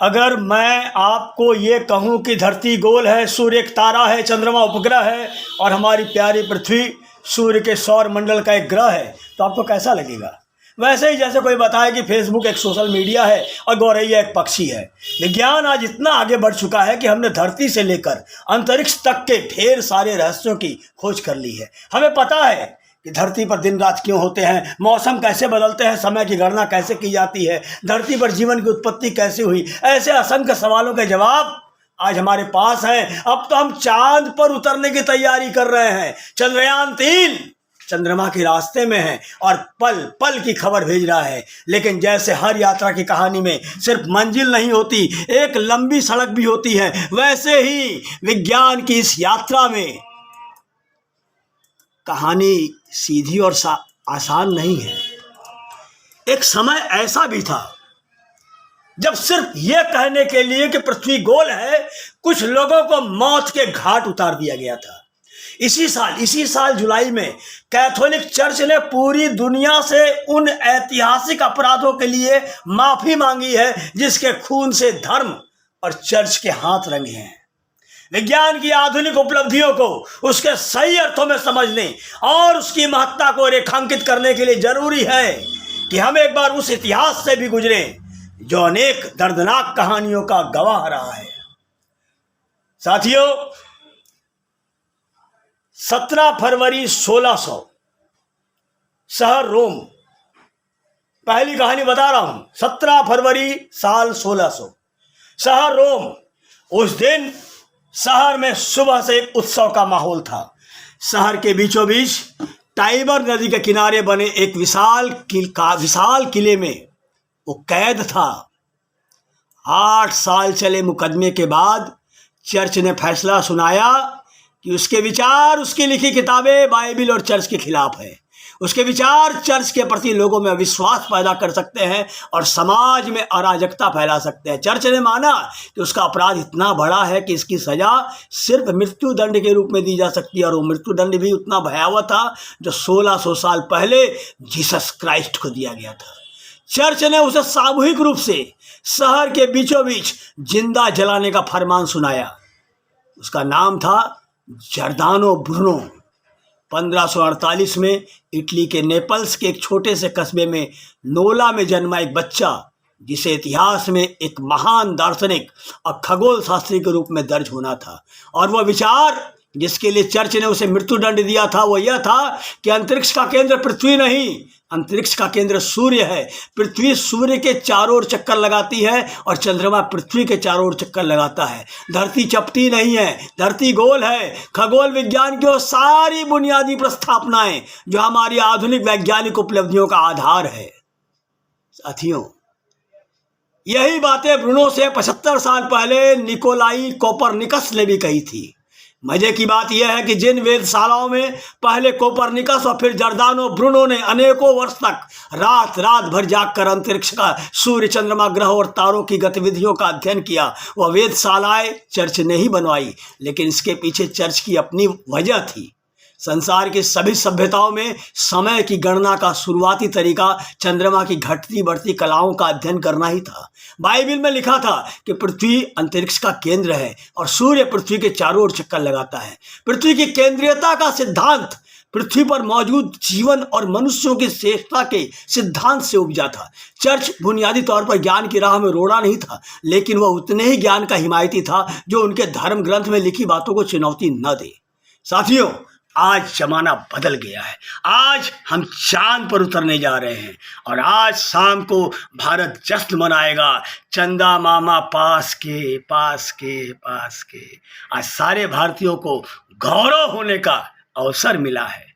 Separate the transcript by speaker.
Speaker 1: अगर मैं आपको ये कहूं कि धरती गोल है, सूर्य एक तारा है, चंद्रमा उपग्रह है और हमारी प्यारी पृथ्वी सूर्य के सौर मंडल का एक ग्रह है, तो आपको कैसा लगेगा? वैसे ही जैसे कोई बताए कि फेसबुक एक सोशल मीडिया है और गौरैया एक पक्षी है। विज्ञान आज इतना आगे बढ़ चुका है कि हमने धरती से लेकर अंतरिक्ष तक के ढेर सारे रहस्यों की खोज कर ली है। हमें पता है कि धरती पर दिन रात क्यों होते हैं, मौसम कैसे बदलते हैं, समय की गणना कैसे की जाती है, धरती पर जीवन की उत्पत्ति कैसे हुई। ऐसे असंख्य सवालों के जवाब आज हमारे पास हैं। अब तो हम चांद पर उतरने की तैयारी कर रहे हैं। चंद्रयान-3 चंद्रमा के रास्ते में है और पल पल की खबर भेज रहा है। लेकिन जैसे हर यात्रा की कहानी में सिर्फ मंजिल नहीं होती, एक लंबी सड़क भी होती है, वैसे ही विज्ञान की इस यात्रा में कहानी सीधी और आसान नहीं है। एक समय ऐसा भी था जब सिर्फ यह कहने के लिए कि पृथ्वी गोल है, कुछ लोगों को मौत के घाट उतार दिया गया था। इसी साल जुलाई में कैथोलिक चर्च ने पूरी दुनिया से उन ऐतिहासिक अपराधों के लिए माफी मांगी है जिसके खून से धर्म और चर्च के हाथ रंगे हैं। विज्ञान की आधुनिक उपलब्धियों को उसके सही अर्थों में समझने और उसकी महत्ता को रेखांकित करने के लिए जरूरी है कि हम एक बार उस इतिहास से भी गुजरें जो अनेक दर्दनाक कहानियों का गवाह रहा है। साथियों, 17 फरवरी 1600, शहर रोम। पहली कहानी बता रहा हूं। 17 फरवरी साल 1600, शहर रोम। उस दिन शहर में सुबह से एक उत्सव का माहौल था। शहर के बीचों बीच टाइबर नदी के किनारे बने एक विशाल किले में वो कैद था। 8 साल चले मुकदमे के बाद चर्च ने फैसला सुनाया कि उसके विचार, उसकी लिखी किताबें बाइबिल और चर्च के खिलाफ है। उसके विचार चर्च के प्रति लोगों में अविश्वास पैदा कर सकते हैं और समाज में अराजकता फैला सकते हैं। चर्च ने माना कि उसका अपराध इतना बड़ा है कि इसकी सजा सिर्फ मृत्यु दंड के रूप में दी जा सकती है, और वो मृत्यु दंड भी उतना भयावह था जो 1600 साल पहले जीसस क्राइस्ट को दिया गया था। चर्च ने उसे सामूहिक रूप से शहर के बीचों बीच जिंदा जलाने का फरमान सुनाया। उसका नाम था जर्दानो ब्रूनो। 1548 में इटली के नेपल्स के एक छोटे से कस्बे में नोला में जन्मा एक बच्चा, जिसे इतिहास में एक महान दार्शनिक और खगोल शास्त्री के रूप में दर्ज होना था। और वह विचार जिसके लिए चर्च ने उसे मृत्यु दंड दिया था वो यह था कि अंतरिक्ष का केंद्र पृथ्वी नहीं, अंतरिक्ष का केंद्र सूर्य है। पृथ्वी सूर्य के चारों ओर चक्कर लगाती है और चंद्रमा पृथ्वी के चारों ओर चक्कर लगाता है। धरती चपटी नहीं है, धरती गोल है। खगोल विज्ञान की वो सारी बुनियादी प्रस्थापनाएं जो हमारी आधुनिक वैज्ञानिक उपलब्धियों का आधार है। साथियों, यही बातें ब्रूनो से 75 साल पहले निकोलाई कोपरनिकस ने भी कही थी। मजे की बात यह है कि जिन वेधशालाओं में पहले कोपरनिकस और फिर जर्दानो ब्रूनो ने अनेकों वर्ष तक रात भर जागकर अंतरिक्ष का, सूर्य, चंद्रमा, ग्रह और तारों की गतिविधियों का अध्ययन किया, वह वेधशालाएं चर्च ने ही बनवाई। लेकिन इसके पीछे चर्च की अपनी वजह थी। संसार की सभी सभ्यताओं में समय की गणना का शुरुआती तरीका चंद्रमा की घटती बढ़ती कलाओं का अध्ययन करना ही था। बाइबिल में लिखा था कि पृथ्वी अंतरिक्ष का केंद्र है और सूर्य पृथ्वी के चारों ओर चक्कर लगाता है। पृथ्वी की केंद्रीयता का सिद्धांत पृथ्वी पर मौजूद जीवन और मनुष्यों की श्रेष्ठता के सिद्धांत से उपजा था। चर्च बुनियादी तौर पर ज्ञान की राह में रोड़ा नहीं था, लेकिन वह उतने ही ज्ञान का हिमायती था जो उनके धर्म ग्रंथ में लिखी बातों को चुनौती न दे। साथियों, आज जमाना बदल गया है। आज हम चांद पर उतरने जा रहे हैं और आज शाम को भारत जश्न मनाएगा। चंदा मामा पास के। आज सारे भारतीयों को गौरव होने का अवसर मिला है।